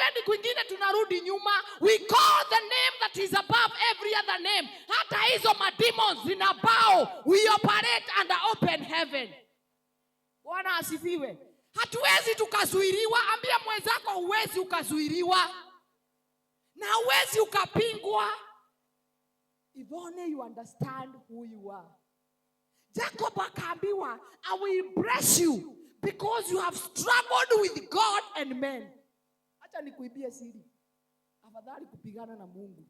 hatuendi kwingine, tunarudi nyuma. We call the name that is above every other name. Hata hizo mademons zinabao. We operate under open heaven. Bwana asifiwe. Hatuwezi tukazuiliwa. Ambia mwenzako huwezi ukazuiliwa. Na huwezi ukapingwa. If only you understand who you are. Jacob akaambiwa, I will bless you because you have struggled with God and men. Acha nikuibie siri. Afadhali kupigana na Mungu.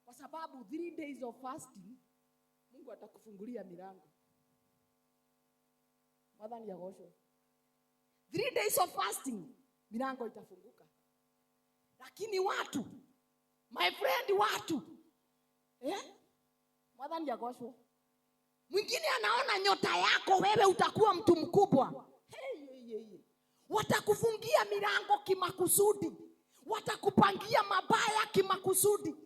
Kwa sababu 3 days of fasting, Mungu atakufungulia milango. Madhani ya gosho. 3 days of fasting, milango itafunguka. Lakini watu, my friend, watu. Madhani ya gosho. Mwingine anaona nyota yako wewe utakuwa mtu mkubwa. Watakufungia milango kimakusudi. Watakupangia mabaya kimakusudi.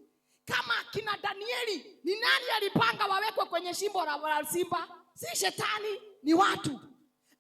Kama kina Danieli, ni nani alipanga wawekwe kwenye shimo la simba? Si shetani, ni watu.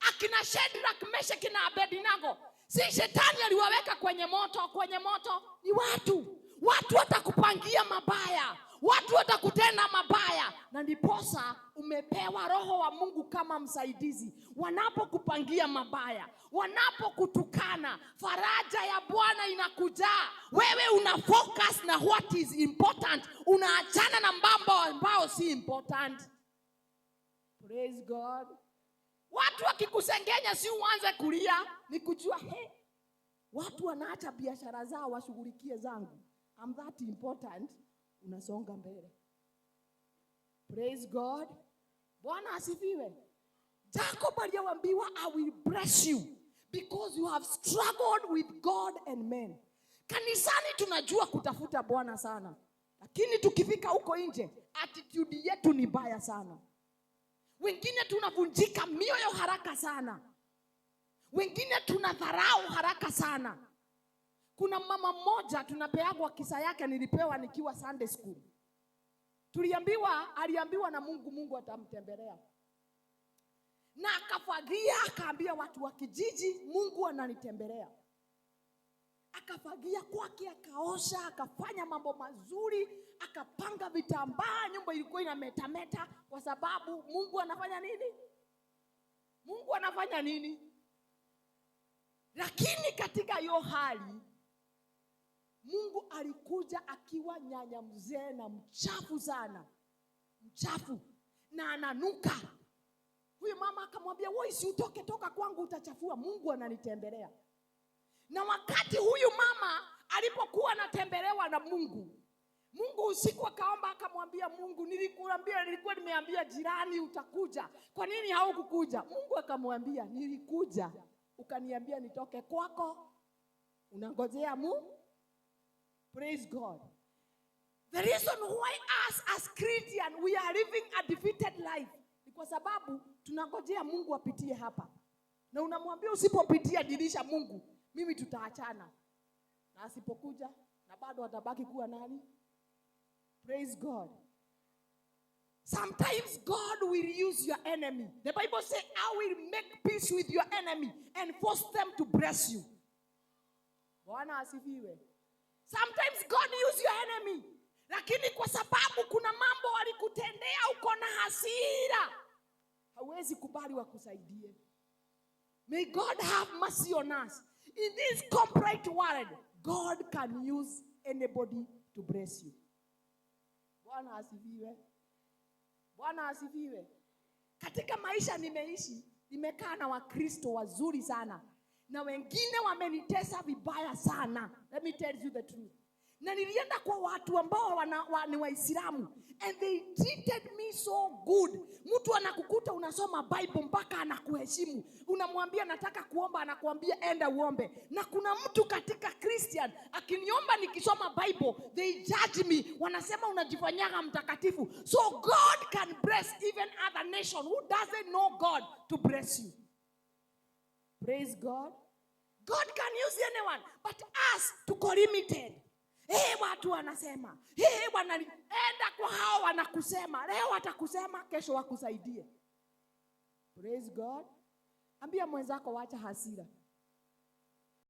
Akina Shadrach, Meshach na Abednego, si shetani aliwaweka kwenye moto, ni watu. Watu watakupangia mabaya. Watu watakutenda mabaya. Na ndiposa umepewa Roho wa Mungu kama msaidizi. Wanapokupangia mabaya, wanapokutukana, faraja ya Bwana inakuja. Wewe una focus na what is important. Unaachana na mambo ambayo si important. Praise God. Watu wakikusengenya si uanze kulia, ni kujua watu wanaacha biashara zao washughulikie zangu. I'm that important. Unasonga mbele. Praise God. Bwana asifiwe. Jacob aliambiwa, I will bless you because you have struggled with God and men. Kanisani tunajua kutafuta Bwana sana. Lakini tukifika huko nje, attitude yetu ni baya sana. Wengine tunavunjika mioyo haraka sana. Wengine tunadharau haraka sana. Kuna mama mmoja tunapeagwa kisa yake, nilipewa nikiwa Sunday school. Aliambiwa na Mungu atamtembelea. Na akafagia, akaambia watu wa kijiji, Mungu ananitembelea. Akafagia kwake, akaosha, akafanya mambo mazuri, akapanga vitambaa, nyumba ilikuwa inametameta kwa sababu Mungu anafanya nini? Mungu anafanya nini? Lakini katika hiyo hali Mungu alikuja akiwa nyanya mzee na mchafu sana. Mchafu na ananuka. Huyo mama akamwambia, "Wewe si utoke, toka kwangu, utachafua, Mungu ananitembelea." Na wakati huyu mama alipokuwa anatembelewa na Mungu, Mungu usiku akaomba, akamwambia Mungu, nilikuwa nimeambia jirani utakuja. Kwa nini haukukuja? Mungu akamwambia, nilikuja, ukaniambia nitoke kwako, unangojea Mungu. Praise God. The reason why as Christians we are living a defeated life ni kwa sababu tunangojea Mungu apitie hapa. Na unamwambia usipopitia dirisha Mungu, mimi tutaachana. Na asipokuja na bado atabaki kuwa nani? Praise God. Sometimes God will use your enemy. The Bible says, I will make peace with your enemy and force them to bless you. Bwana asifiwe. Sometimes God use your enemy. Lakini kwa sababu kuna mambo walikutendea uko na hasira, hauwezi kubali wakusaidie. May God have mercy on us. In this corporate world, God can use anybody to bless you. Bwana asifiwe. Bwana asifiwe. Katika maisha nimeishi, nimekaa na Wakristo wazuri sana. Na wengine wamenitesa vibaya sana. Let me tell you the truth. Na nilienda kwa watu ambao ni Waislamu, and they treated me so good. Mtu anakukuta unasoma Bible mpaka anakuheshimu. Unamwambia nataka kuomba, anakuambia enda uombe. Na kuna mtu katika Christian akiniomba nikisoma Bible, they judge me. Wanasema unajifanyaga mtakatifu. So God can bless even other nation who doesn't know God to bless you. Praise God. God can use anyone, but us tuko limited. Watu wanasema, enda kwa hao wanakusema, leo watakusema, kesho wakusaidie. Praise God. Ambia mwenzako wacha hasira.